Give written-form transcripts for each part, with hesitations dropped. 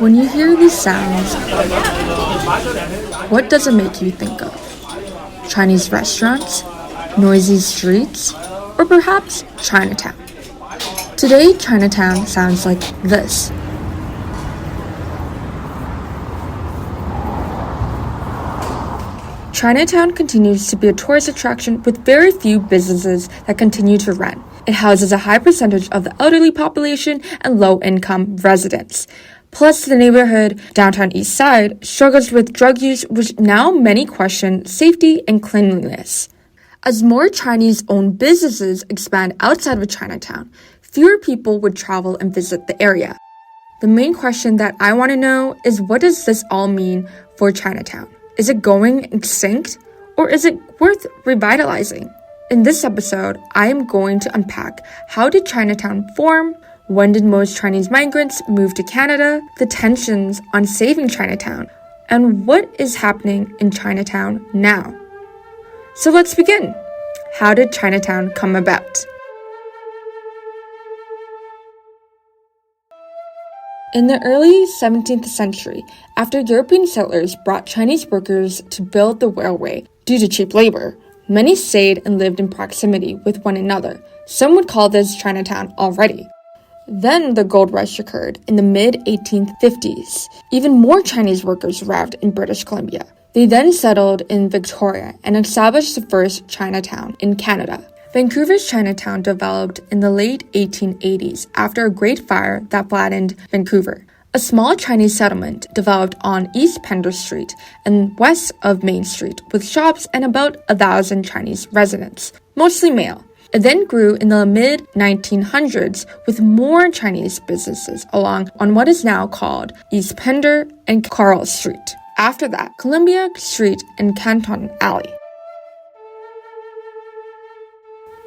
When you hear these sounds, what does it make you think of? Chinese restaurants, noisy streets, or perhaps Chinatown? Today, Chinatown sounds like this. Chinatown continues to be a tourist attraction with very few businesses that continue to run. It houses a high percentage of the elderly population and low-income residents. Plus, the neighborhood, downtown East Side, struggles with drug use, which now many question safety and cleanliness. As more Chinese-owned businesses expand outside of Chinatown, fewer people would travel and visit the area. The main question that I want to know is, what does this all mean for Chinatown? Is it going extinct, or is it worth revitalizing? In this episode, I am going to unpack how did Chinatown form, when did most Chinese migrants move to Canada, the tensions on saving Chinatown, and what is happening in Chinatown now. So let's begin. How did Chinatown come about? In the early 17th century, after European settlers brought Chinese workers to build the railway due to cheap labor, many stayed and lived in proximity with one another. Some would call this Chinatown already. Then the gold rush occurred in the mid-1850s. Even more Chinese workers arrived in British Columbia. They then settled in Victoria and established the first Chinatown in Canada. Vancouver's Chinatown developed in the late 1880s after a great fire that flattened Vancouver. A small Chinese settlement developed on East Pender Street and west of Main Street with shops and about 1,000 Chinese residents, mostly male. It then grew in the mid-1900s with more Chinese businesses along on what is now called East Pender and Carl Street. After that, Columbia Street and Canton Alley.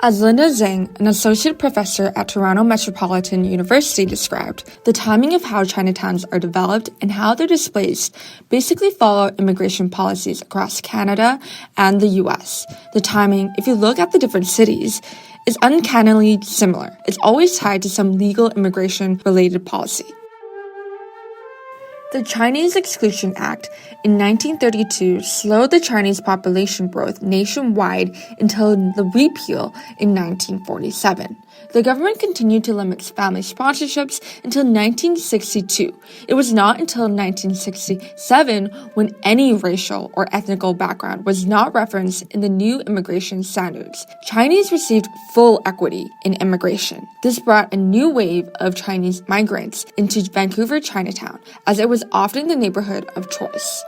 As Linda Zhang, an associate professor at Toronto Metropolitan University, described, the timing of how Chinatowns are developed and how they're displaced basically follow immigration policies across Canada and the US. The timing, if you look at the different cities, is uncannily similar. It's always tied to some legal immigration-related policy. The Chinese Exclusion Act in 1932 slowed the Chinese population growth nationwide until the repeal in 1947. The government continued to limit family sponsorships until 1962. It was not until 1967 when any racial or ethnical background was not referenced in the new immigration standards. Chinese received full equity in immigration. This brought a new wave of Chinese migrants into Vancouver Chinatown, as it was often the neighborhood of choice.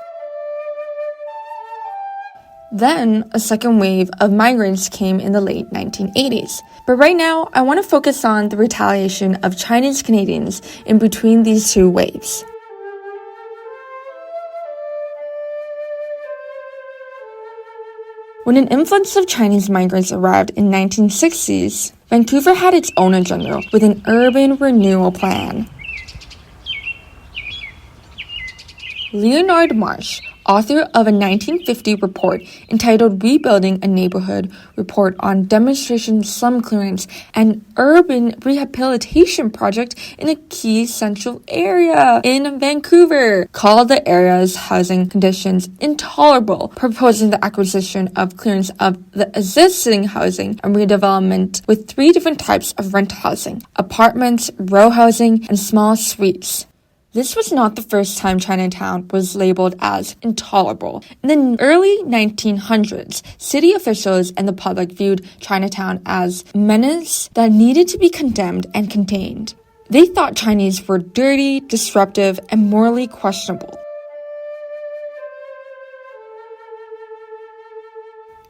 Then, a second wave of migrants came in the late 1980s. But right now, I want to focus on the retaliation of Chinese Canadians in between these two waves. When an influx of Chinese migrants arrived in the 1960s, Vancouver had its own agenda with an urban renewal plan. Leonard Marsh, author of a 1950 report entitled Rebuilding a Neighborhood Report on Demonstration Slum Clearance and Urban Rehabilitation Project in a key central area in Vancouver, called the area's housing conditions intolerable, proposing the acquisition of clearance of the existing housing and redevelopment with 3 different types of rental housing: apartments, row housing, and small suites. This was not the first time Chinatown was labeled as intolerable. In the early 1900s, city officials and the public viewed Chinatown as a menace that needed to be condemned and contained. They thought Chinese were dirty, disruptive, and morally questionable.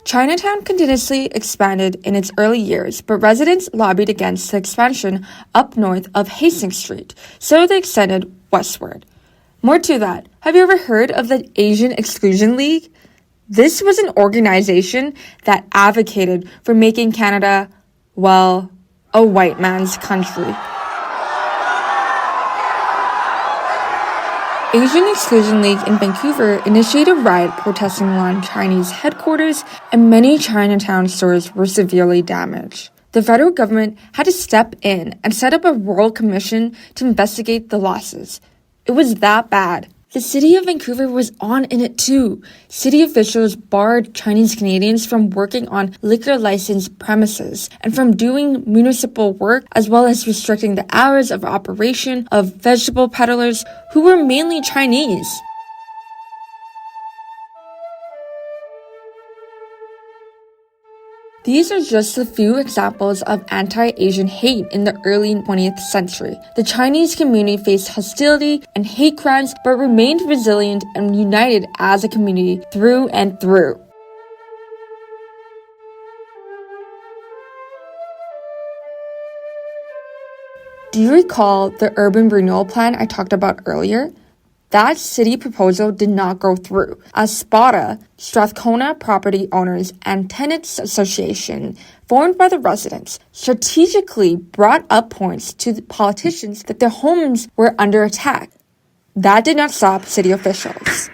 Chinatown continuously expanded in its early years, but residents lobbied against the expansion up north of Hastings Street, so they extended westward. More to that, have you ever heard of the Asian Exclusion League? This was an organization that advocated for making Canada, well, a white man's country. Asian Exclusion League in Vancouver initiated a riot protesting around Chinese headquarters, and many Chinatown stores were severely damaged. The federal government had to step in and set up a royal commission to investigate the losses. It was that bad. The city of Vancouver was on in it too. City officials barred Chinese Canadians from working on liquor licensed premises and from doing municipal work, as well as restricting the hours of operation of vegetable peddlers who were mainly Chinese. These are just a few examples of anti-Asian hate in the early 20th century. The Chinese community faced hostility and hate crimes, but remained resilient and united as a community through and through. Do you recall the urban renewal plan I talked about earlier? That city proposal did not go through, as SPATA, Strathcona Property Owners and Tenants Association, formed by the residents, strategically brought up points to the politicians that their homes were under attack. That did not stop city officials.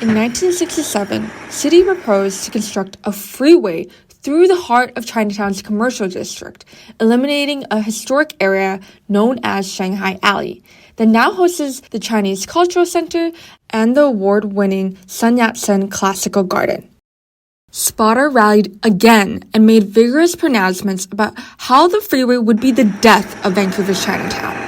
In 1967, city proposed to construct a freeway through the heart of Chinatown's commercial district, eliminating a historic area known as Shanghai Alley that now hosts the Chinese Cultural Center and the award-winning Sun Yat-sen Classical Garden. SPATA rallied again and made vigorous pronouncements about how the freeway would be the death of Vancouver's Chinatown.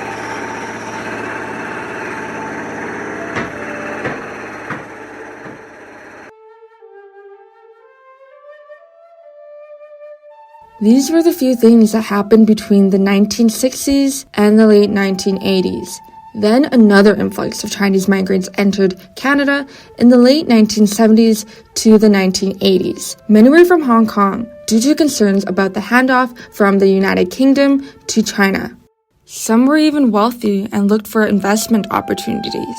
These were the few things that happened between the 1960s and the late 1980s. Then another influx of Chinese migrants entered Canada in the late 1970s to the 1980s. Many were from Hong Kong due to concerns about the handoff from the United Kingdom to China. Some were even wealthy and looked for investment opportunities.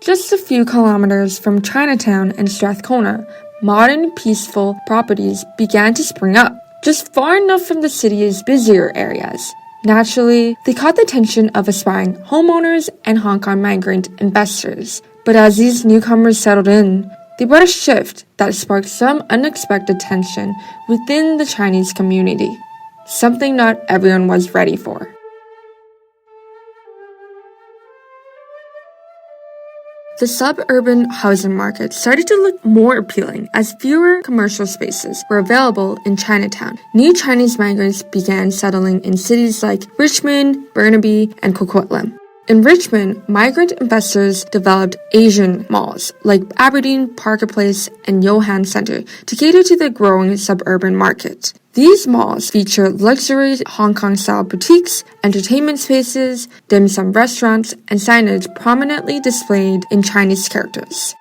Just a few kilometers from Chinatown and Strathcona, modern, peaceful properties began to spring up, just far enough from the city's busier areas. Naturally, they caught the attention of aspiring homeowners and Hong Kong migrant investors. But as these newcomers settled in, they brought a shift that sparked some unexpected tension within the Chinese community, something not everyone was ready for. The suburban housing market started to look more appealing as fewer commercial spaces were available in Chinatown. New Chinese migrants began settling in cities like Richmond, Burnaby, and Coquitlam. In Richmond, migrant investors developed Asian malls like Aberdeen, Parker Place, and Johan Center to cater to the growing suburban market. These malls feature luxury Hong Kong-style boutiques, entertainment spaces, dim sum restaurants, and signage prominently displayed in Chinese characters.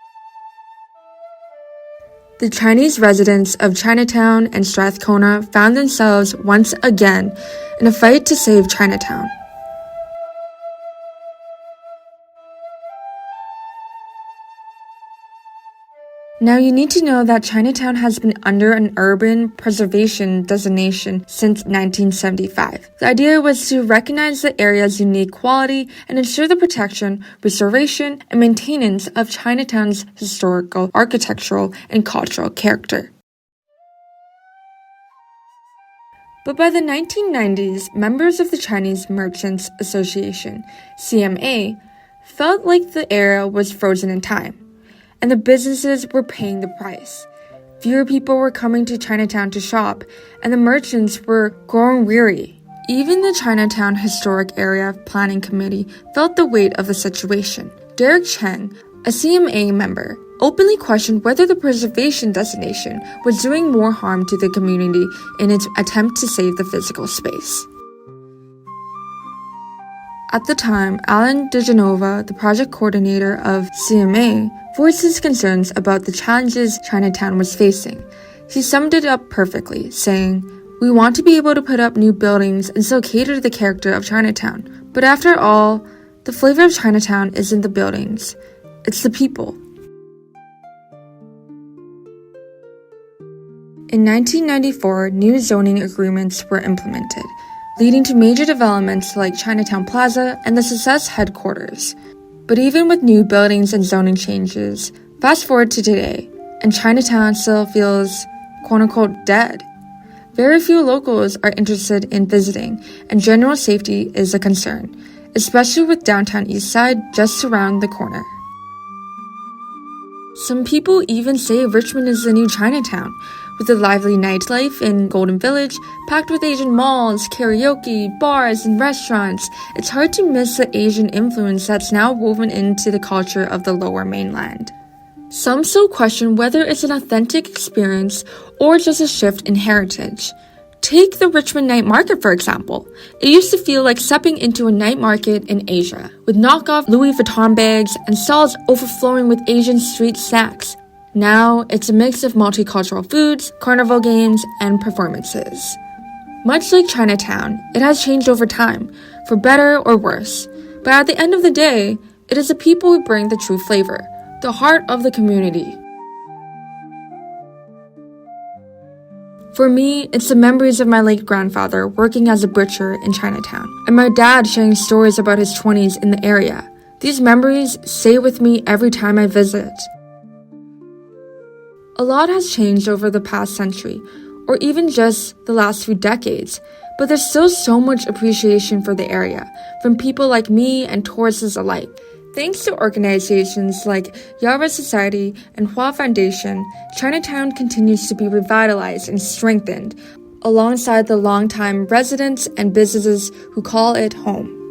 The Chinese residents of Chinatown and Strathcona found themselves once again in a fight to save Chinatown. Now you need to know that Chinatown has been under an urban preservation designation since 1975. The idea was to recognize the area's unique quality and ensure the protection, restoration, and maintenance of Chinatown's historical, architectural, and cultural character. But by the 1990s, members of the Chinese Merchants Association, CMA, felt like the era was frozen in time, and the businesses were paying the price. Fewer people were coming to Chinatown to shop, and the merchants were growing weary. Even the Chinatown Historic Area Planning Committee felt the weight of the situation. Derek Cheng, a CMA member, openly questioned whether the preservation designation was doing more harm to the community in its attempt to save the physical space. At the time, Alan DeGenova, the project coordinator of CMA, voiced his concerns about the challenges Chinatown was facing. He summed it up perfectly, saying, "We want to be able to put up new buildings and still cater to the character of Chinatown. But after all, the flavor of Chinatown isn't the buildings, it's the people." In 1994, new zoning agreements were implemented, leading to major developments like Chinatown Plaza and the Success headquarters. But even with new buildings and zoning changes, fast forward to today, and Chinatown still feels quote-unquote dead. Very few locals are interested in visiting, and general safety is a concern, especially with downtown Eastside just around the corner. Some people even say Richmond is the new Chinatown, with a lively nightlife in Golden Village, packed with Asian malls, karaoke, bars, and restaurants. It's hard to miss the Asian influence that's now woven into the culture of the Lower Mainland. Some still question whether it's an authentic experience or just a shift in heritage. Take the Richmond night market, for example. It used to feel like stepping into a night market in Asia, with knockoff Louis Vuitton bags and stalls overflowing with Asian street snacks. Now, it's a mix of multicultural foods, carnival games, and performances. Much like Chinatown, it has changed over time, for better or worse. But at the end of the day, it is the people who bring the true flavor, the heart of the community. For me, it's the memories of my late grandfather working as a butcher in Chinatown, and my dad sharing stories about his 20s in the area. These memories stay with me every time I visit. A lot has changed over the past century, or even just the last few decades, but there's still so much appreciation for the area, from people like me and tourists alike. Thanks to organizations like Yara Society and Hua Foundation, Chinatown continues to be revitalized and strengthened, alongside the longtime residents and businesses who call it home.